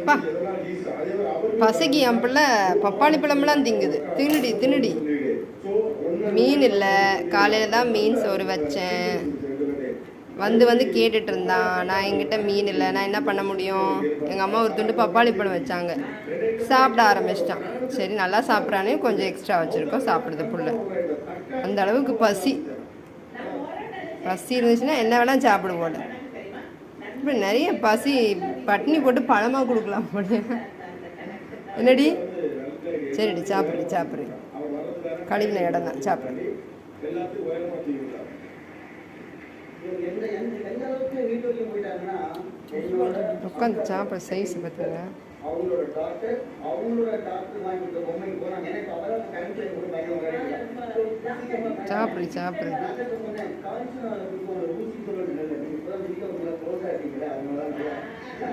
பா பசைக்கு என் பிள்ளை பப்பாளி பழமெல்லாம் திங்குது. தின்னுடி தின்னுடி. மீன் இல்லை, காலையில் தான் மீன் சோறு வச்சேன். வந்து கேட்டுட்டு இருந்தான். நான் என்கிட்ட மீன் இல்லை, நான் என்ன பண்ண முடியும். எங்கள் அம்மா ஒரு துண்டு பப்பாளி பழம் வச்சாங்க, சாப்பிட ஆரம்பிச்சிட்டான். சரி நல்லா சாப்பிட்றானே கொஞ்சம் எக்ஸ்ட்ரா வச்சுருக்கோம், சாப்பிடுது புள்ள. அந்த அளவுக்கு பசி இருந்துச்சுன்னா என்ன வேணால் சாப்பிட போல. இப்படி நிறைய பசி பட்னி போட்டு பழமாக கொடுக்கலாம் போல. என்னடி? சரிடி சாப்பிட்றேன். கழிவுன இடம் தான், சாப்பிட்றேன். உட்காந்து சாப்பிட்ற சைஸ் பார்த்துங்க. சாப்பிட்றேன்.